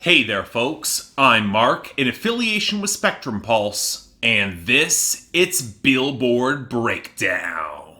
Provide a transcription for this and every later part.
Hey there, folks. I'm Mark, in affiliation with Spectrum Pulse, and it's Billboard Breakdown.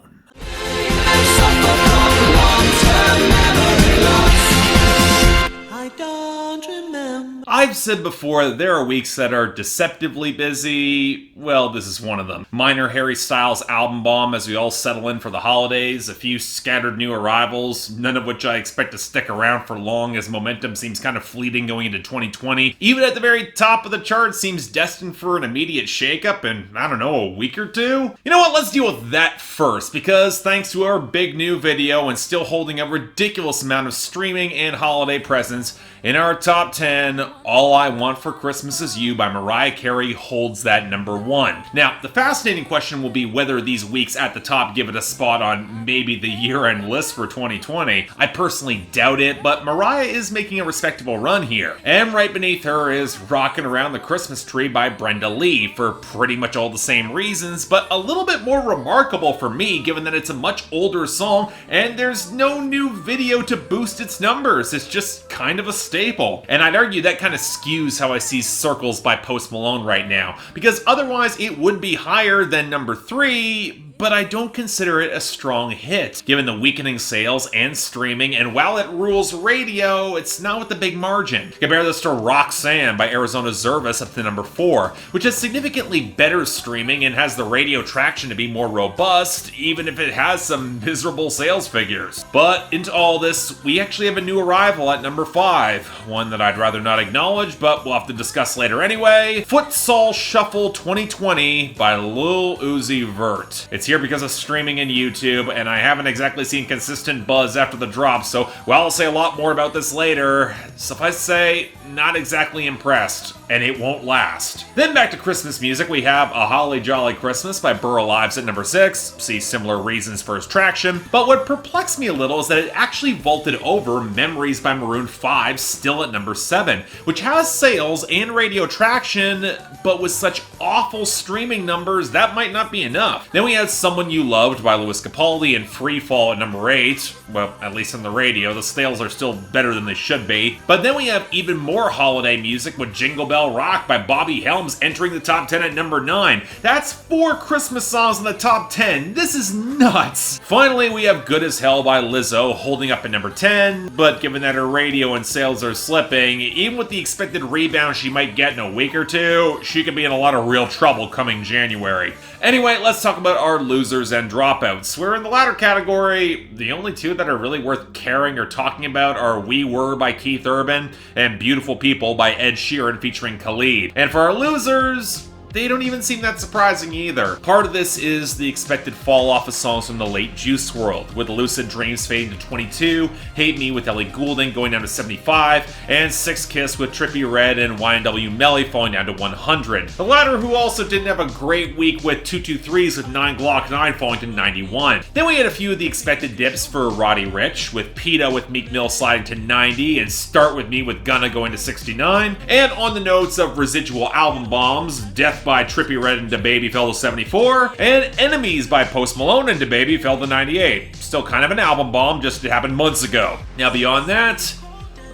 I don't remember. I've said before that there are weeks that are deceptively busy. Well, this is one of them. Minor Harry Styles album bomb as we all settle in for the holidays, a few scattered new arrivals, none of which I expect to stick around for long as momentum seems kind of fleeting going into 2020. Even at the very top of the chart seems destined for an immediate shakeup in, I don't know, a week or two? You know what, let's deal with that first, because thanks to our big new video and still holding a ridiculous amount of streaming and holiday presence, in our top 10, All I Want for Christmas Is You by Mariah Carey holds that number 1. Now, the fascinating question will be whether these weeks at the top give it a spot on maybe the year-end list for 2020. I personally doubt it, but Mariah is making a respectable run here. And right beneath her is Rockin' Around the Christmas Tree by Brenda Lee for pretty much all the same reasons, but a little bit more remarkable for me given that it's a much older song and there's no new video to boost its numbers. It's just kind of a staple. And I'd argue that kind of skews how I see Circles by Post Malone right now, because otherwise it would be higher than number 3, but I don't consider it a strong hit, given the weakening sales and streaming, and while it rules radio, it's not with the big margin. Compare this to Roxanne by Arizona Zervas up to number 4, which has significantly better streaming and has the radio traction to be more robust, even if it has some miserable sales figures. But into all this, we actually have a new arrival at number 5, one that I'd rather not acknowledge, but we'll have to discuss later anyway. Futsal Shuffle 2020 by Lil Uzi Vert. It's here because of streaming and YouTube, and I haven't exactly seen consistent buzz after the drop, so while I'll say a lot more about this later, suffice to say, not exactly impressed, and it won't last. Then back to Christmas music, we have A Holly Jolly Christmas by Burl Ives at number 6, see similar reasons for its traction, but what perplexed me a little is that it actually vaulted over Memories by Maroon 5, still at number 7, which has sales and radio traction, but with such awful streaming numbers, that might not be enough. Then we had Someone You Loved by Louis Capaldi and Free Fall at number 8, well, at least on the radio, the sales are still better than they should be. But then we have even more holiday music with Jingle Bell Rock by Bobby Helms entering the top 10 at number 9. That's 4 Christmas songs in the top 10. This is nuts. Finally, we have Good as Hell by Lizzo holding up at number 10, but given that her radio and sales are slipping, even with the expected rebound she might get in a week or two, she could be in a lot of real trouble coming January. Anyway, let's talk about our losers and dropouts, where in the latter category, the only two that are really worth caring or talking about are We Were by Keith Urban and Beautiful People by Ed Sheeran featuring Khalid. And for our losers, they don't even seem that surprising either. Part of this is the expected fall off of songs from the late Juice WRLD, with Lucid Dreams fading to 22, Hate Me with Ellie Goulding going down to 75, and Six Kiss with Trippie Redd and YNW Melly falling down to 100. The latter who also didn't have a great week with 223s with 9 Glock 9 falling to 91. Then we had a few of the expected dips for Roddy Ricch, with PETA with Meek Mill sliding to 90, and Start With Me with Gunna going to 69. And on the notes of residual album bombs, Death by Trippie Redd and DaBaby fell to 74, and Enemies by Post Malone and DaBaby fell to 98. Still kind of an album bomb, just it happened months ago. Now beyond that,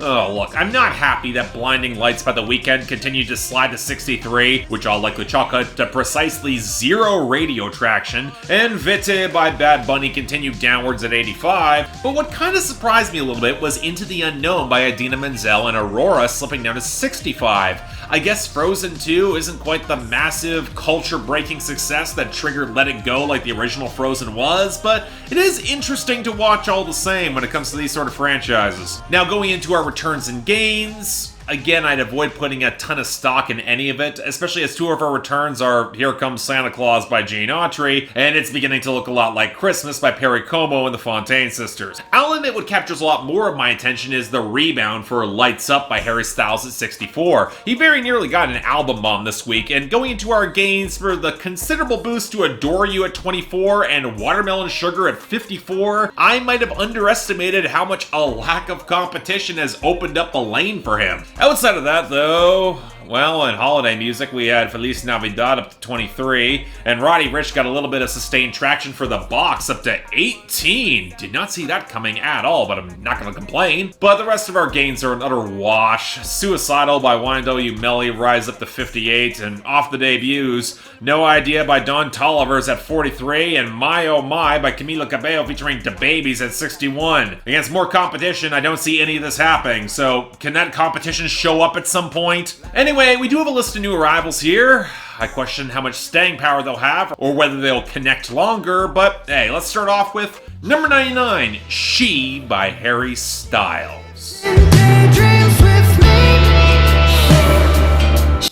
oh, look, I'm not happy that Blinding Lights by The Weeknd continued to slide to 63, which I'll likely chalk up to precisely 0 radio traction, and Vite by Bad Bunny continued downwards at 85, but what kind of surprised me a little bit was Into the Unknown by Idina Menzel and Aurora slipping down to 65. I guess Frozen 2 isn't quite the massive, culture-breaking success that triggered Let It Go like the original Frozen was, but it is interesting to watch all the same when it comes to these sort of franchises. Now going into our returns and gains, again, I'd avoid putting a ton of stock in any of it, especially as 2 of our returns are Here Comes Santa Claus by Gene Autry, and It's Beginning to Look a Lot Like Christmas by Perry Como and the Fontaine Sisters. I'll admit what captures a lot more of my attention is the rebound for Lights Up by Harry Styles at 64. He very nearly got an album bomb this week, and going into our gains for the considerable boost to Adore You at 24 and Watermelon Sugar at 54, I might have underestimated how much a lack of competition has opened up a lane for him. Outside of that, though, Well, in holiday music, we had Feliz Navidad up to 23, and Roddy Ricch got a little bit of sustained traction for The Box up to 18. Did not see that coming at all, but I'm not going to complain. But the rest of our gains are an utter wash. Suicidal by YNW Melly rise up to 58, and off the debuts, No Idea by Don Tolliver's at 43, and My Oh My by Camila Cabello featuring DaBabies at 61. Against more competition, I don't see any of this happening, so can that competition show up at some point? Anyway, we do have a list of new arrivals here. I question how much staying power they'll have, or whether they'll connect longer, but hey, let's start off with number 99, She by Harry Styles.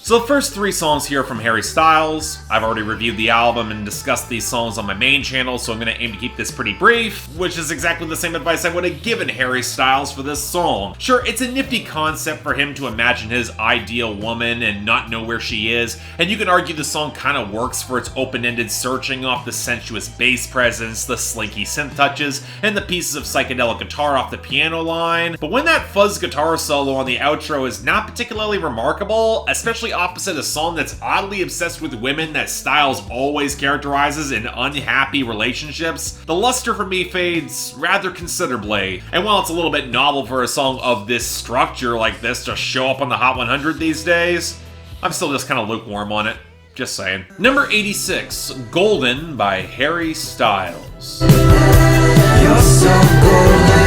So the first 3 songs here from Harry Styles. I've already reviewed the album and discussed these songs on my main channel, so I'm going to aim to keep this pretty brief, which is exactly the same advice I would have given Harry Styles for this song. Sure, it's a nifty concept for him to imagine his ideal woman and not know where she is, and you can argue the song kind of works for its open-ended searching off the sensuous bass presence, the slinky synth touches, and the pieces of psychedelic guitar off the piano line. But when that fuzz guitar solo on the outro is not particularly remarkable, especially opposite a song that's oddly obsessed with women that Styles always characterizes in unhappy relationships, the luster for me fades rather considerably. And while it's a little bit novel for a song of this structure like this to show up on the Hot 100 these days, I'm still just kind of lukewarm on it. Just saying. Number 86, Golden by Harry Styles. You're so golden.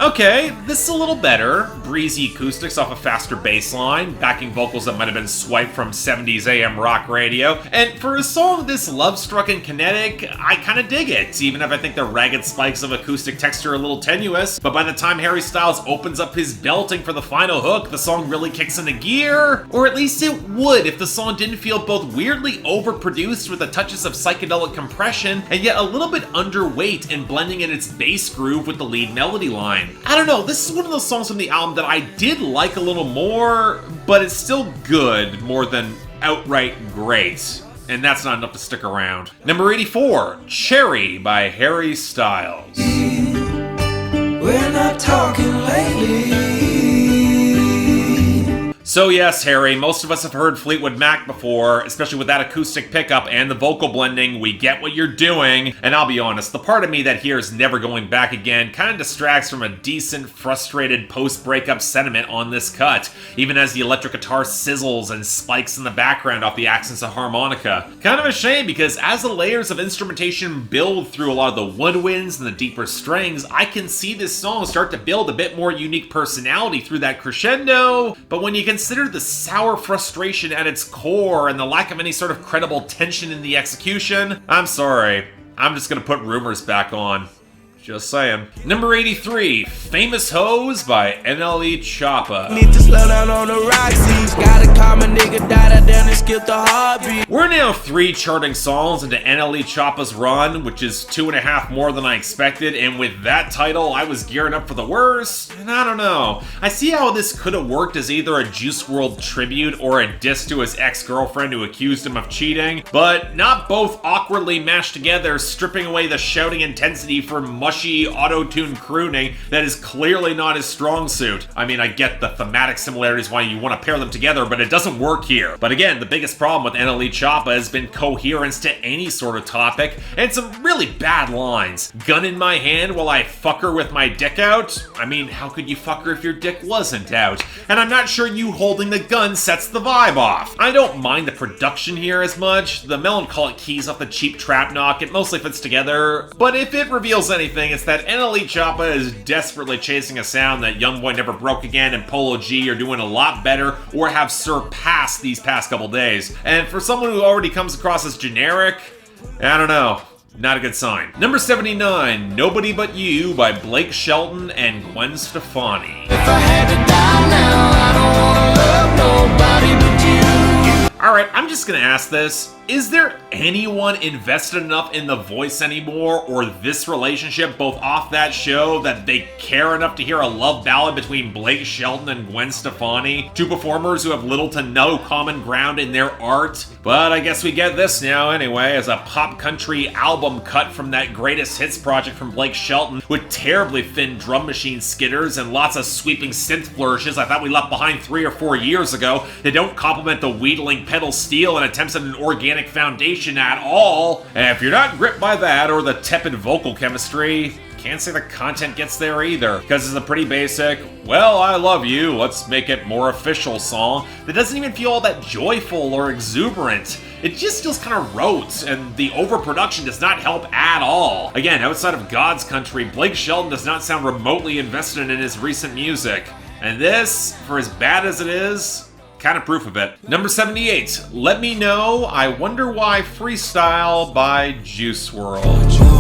Okay, this is a little better. Breezy acoustics off a faster bass line, backing vocals that might have been swiped from 70s AM rock radio. And for a song this love-struck and kinetic, I kind of dig it, even if I think the ragged spikes of acoustic texture are a little tenuous. But by the time Harry Styles opens up his belting for the final hook, the song really kicks into gear. Or at least it would if the song didn't feel both weirdly overproduced with the touches of psychedelic compression, and yet a little bit underweight in blending in its bass groove with the lead melody line. I don't know, this is one of those songs from the album that I did like a little more, but it's still good more than outright great. And that's not enough to stick around. Number 84, Cherry by Harry Styles. We're not talking lately. So yes, Harry, most of us have heard Fleetwood Mac before, especially with that acoustic pickup and the vocal blending. We get what you're doing, and I'll be honest, the part of me that hears Never Going Back Again kind of distracts from a decent, frustrated post-breakup sentiment on this cut, even as the electric guitar sizzles and spikes in the background off the accents of harmonica. Kind of a shame, because as the layers of instrumentation build through a lot of the woodwinds and the deeper strings, I can see this song start to build a bit more unique personality through that crescendo, but when you consider the sour frustration at its core and the lack of any sort of credible tension in the execution, I'm sorry, I'm just gonna put Rumors back on. Just saying. Number 83, Famous Hoes by NLE Choppa. Need to slow down on the Roxy's. Gotta calm a nigga down and skip the heartbeat. We're now 3 charting songs into NLE Choppa's run, which is 2.5 more than I expected, and with that title, I was gearing up for the worst, and I don't know. I see how this could have worked as either a Juice WRLD tribute or a diss to his ex-girlfriend who accused him of cheating, but not both awkwardly mashed together, stripping away the shouting intensity for mushy auto-tune crooning that is clearly not his strong suit. I mean, I get the thematic similarities why you want to pair them together, but it doesn't work here. But again, the biggest problem with NLE Choppa has been coherence to any sort of topic, and some really bad lines. Gun in my hand while I fuck her with my dick out? I mean, how could you fuck her if your dick wasn't out? And I'm not sure you holding the gun sets the vibe off. I don't mind the production here as much. The melancholic keys off the cheap trap knock, it mostly fits together, but if it reveals anything, it's that NLE Choppa is desperately chasing a sound that Youngboy Never Broke Again and Polo G are doing a lot better or have surpassed these past couple days. And for someone who already comes across as generic, I don't know. Not a good sign. Number 79, Nobody But You by Blake Shelton and Gwen Stefani. If I had to die now, I don't wanna love nobody but you. Alright, I'm just gonna ask this. Is there anyone invested enough in the voice anymore, or this relationship, both off that show, that they care enough to hear a love ballad between Blake Shelton and Gwen Stefani? Two performers who have little to no common ground in their art? But I guess we get this now anyway, as a pop country album cut from that greatest hits project from Blake Shelton, with terribly thin drum machine skitters and lots of sweeping synth flourishes I thought we left behind 3 or 4 years ago. They don't complement the wheedling pedal steel and attempts at an organic foundation at all. And if you're not gripped by that or the tepid vocal chemistry, can't say the content gets there either, because it's a pretty basic, well, I love you, let's make it more official song that doesn't even feel all that joyful or exuberant. It just feels kind of rote, and the overproduction does not help at all. Again, outside of God's country, Blake Shelton does not sound remotely invested in his recent music. And this, for as bad as it is, kind of proof of it. Number 78, Let Me Know, I Wonder Why Freestyle by Juice WRLD.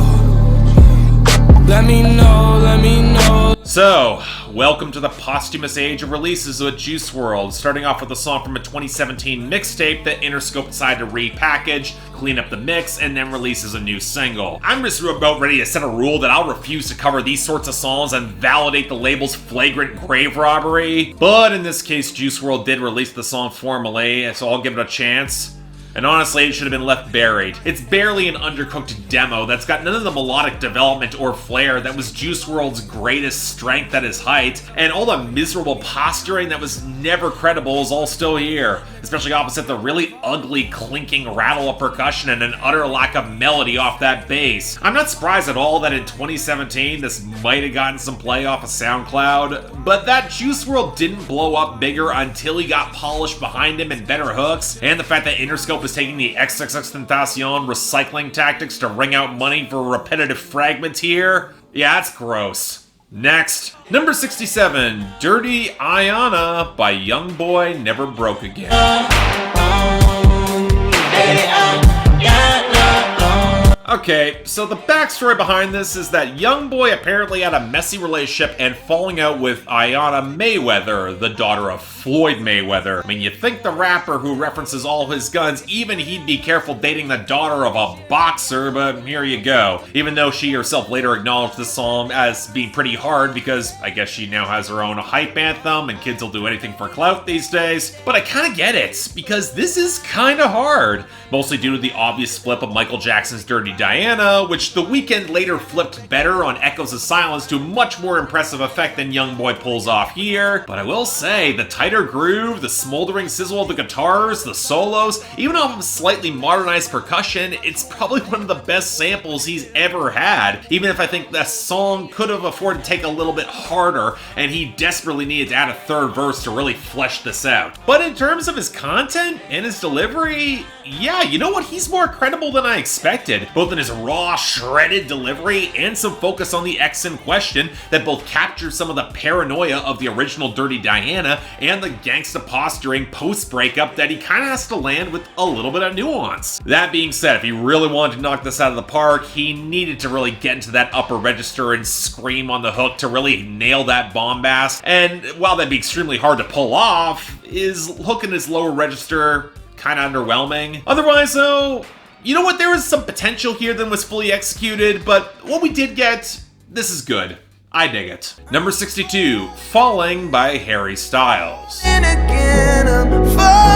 Let me know, let me know. So, welcome to the posthumous age of releases with Juice WRLD, starting off with a song from a 2017 mixtape that Interscope decided to repackage, clean up the mix, and then releases a new single. I'm just about ready to set a rule that I'll refuse to cover these sorts of songs and validate the label's flagrant grave robbery, but in this case Juice WRLD did release the song formally, so I'll give it a chance. And honestly, it should have been left buried. It's barely an undercooked demo that's got none of the melodic development or flair that was Juice WRLD's greatest strength at his height, and all the miserable posturing that was never credible is all still here, especially opposite the really ugly clinking rattle of percussion and an utter lack of melody off that bass. I'm not surprised at all that in 2017 this might have gotten some play off of SoundCloud, but that Juice WRLD didn't blow up bigger until he got polished behind him and better hooks, and the fact that Interscope is taking the XXXTentacion recycling tactics to wring out money for repetitive fragments here. Yeah, that's gross. Next, number 67, Dirty Iyanna by Youngboy, Never Broke Again. Okay, so the backstory behind this is that Youngboy apparently had a messy relationship and falling out with Ayanna Mayweather, the daughter of Floyd Mayweather. I mean, you'd think the rapper who references all his guns, even he'd be careful dating the daughter of a boxer, but here you go. Even though she herself later acknowledged this song as being pretty hard because I guess she now has her own hype anthem and kids will do anything for clout these days. But I kind of get it, because this is kind of hard. Mostly due to the obvious flip of Michael Jackson's Dirty Diana, which The Weeknd later flipped better on Echoes of Silence to much more impressive effect than Youngboy pulls off here. But I will say, the tighter groove, the smoldering sizzle of the guitars, the solos, even off of slightly modernized percussion, it's probably one of the best samples he's ever had, even if I think the song could have afforded to take a little bit harder, and he desperately needed to add a third verse to really flesh this out. But in terms of his content and his delivery, yeah, you know what? He's more credible than I expected, both in his raw, shredded delivery and some focus on the X in question that both captured some of the paranoia of the original Dirty Diana and the gangsta posturing post-breakup that he kind of has to land with a little bit of nuance. That being said, if he really wanted to knock this out of the park, he needed to really get into that upper register and scream on the hook to really nail that bombast, and while that'd be extremely hard to pull off, his hook in his lower register kind of underwhelming. Otherwise though, you know what, there was some potential here that was fully executed, but what we did get, this is good. I dig it. Number 62, Falling by Harry Styles. And again, I'm falling.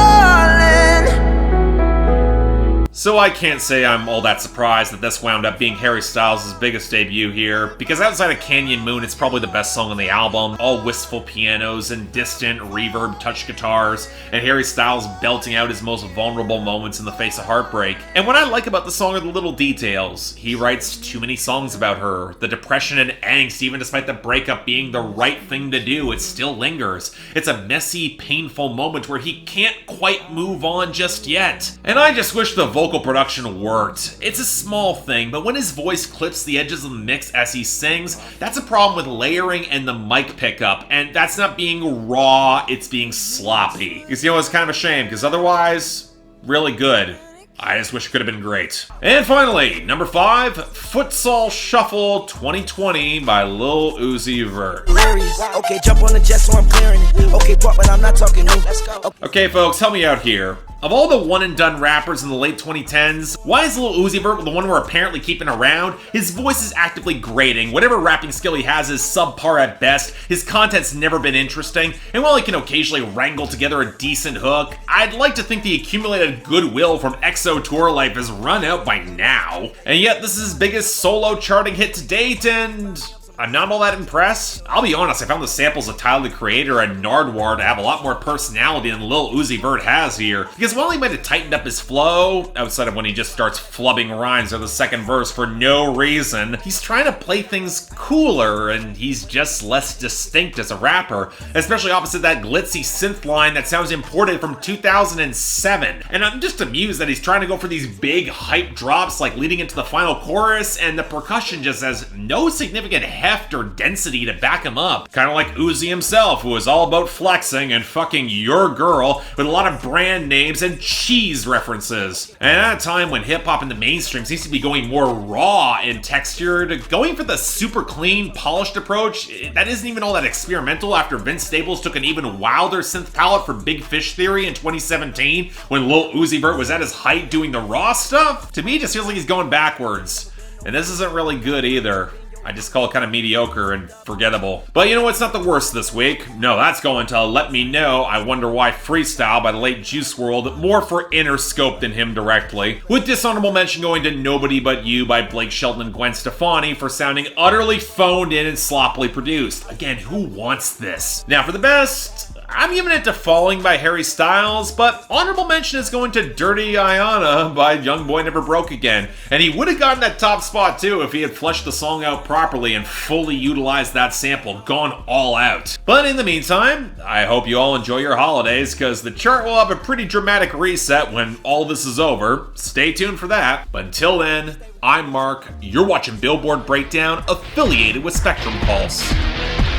So I can't say I'm all that surprised that this wound up being Harry Styles' biggest debut here, because outside of Canyon Moon, it's probably the best song on the album, all wistful pianos and distant reverb touch guitars, and Harry Styles belting out his most vulnerable moments in the face of heartbreak. And what I like about the song are the little details. He writes too many songs about her, the depression and angst, even despite the breakup being the right thing to do, it still lingers. It's a messy, painful moment where he can't quite move on just yet. And I just wish the vocal production worked. It's a small thing, but when his voice clips the edges of the mix as he sings, that's a problem with layering and the mic pickup, and that's not being raw, it's being sloppy. You know, it's kind of a shame, because otherwise, really good. I just wish it could have been great. And finally, number 5, Futsal Shuffle 2020 by Lil Uzi Vert. Okay, jump on the jet so I'm clearing it. Okay, fuck, but I'm not talking new. Let's go. Okay, folks, help me out here. Of all the one-and-done rappers in the late 2010s, why is Lil Uzi Vert the one we're apparently keeping around? His voice is actively grating, whatever rapping skill he has is subpar at best, his content's never been interesting, and while he can occasionally wrangle together a decent hook, I'd like to think the accumulated goodwill from EXO tour life has run out by now. And yet this is his biggest solo charting hit to date, and I'm not all that impressed. I'll be honest, I found the samples of Tyler the Creator and Nardwuar to have a lot more personality than Lil Uzi Vert has here. Because while he might have tightened up his flow, outside of when he just starts flubbing rhymes or the second verse for no reason, he's trying to play things cooler, and he's just less distinct as a rapper, especially opposite that glitzy synth line that sounds imported from 2007. And I'm just amused that he's trying to go for these big hype drops like leading into the final chorus, and the percussion just has no significant heft or density to back him up. Kind of like Uzi himself, who is all about flexing and fucking your girl with a lot of brand names and cheese references. And at a time when hip-hop in the mainstream seems to be going more raw in texture, to going for the super clean, polished approach that isn't even all that experimental after Vince Staples took an even wilder synth palette for Big Fish Theory in 2017 when Lil Uzi Vert was at his height doing the raw stuff? To me, it just feels like he's going backwards. And this isn't really good either. I just call it kind of mediocre and forgettable. But you know what's not the worst this week? No, that's going to Let Me Know I Wonder Why Freestyle by the late Juice WRLD, more for Interscope than him directly. With dishonorable mention going to Nobody But You by Blake Shelton and Gwen Stefani for sounding utterly phoned in and sloppily produced. Again, who wants this? Now for the best, I'm giving it to Falling by Harry Styles, but honorable mention is going to Dirty Iyanna by Youngboy Never Broke Again. And he would have gotten that top spot too if he had fleshed the song out properly and fully utilized that sample, gone all out. But in the meantime, I hope you all enjoy your holidays, because the chart will have a pretty dramatic reset when all this is over. Stay tuned for that. But until then, I'm Mark, you're watching Billboard Breakdown, affiliated with Spectrum Pulse.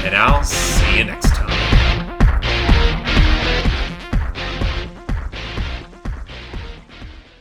And I'll see you next time.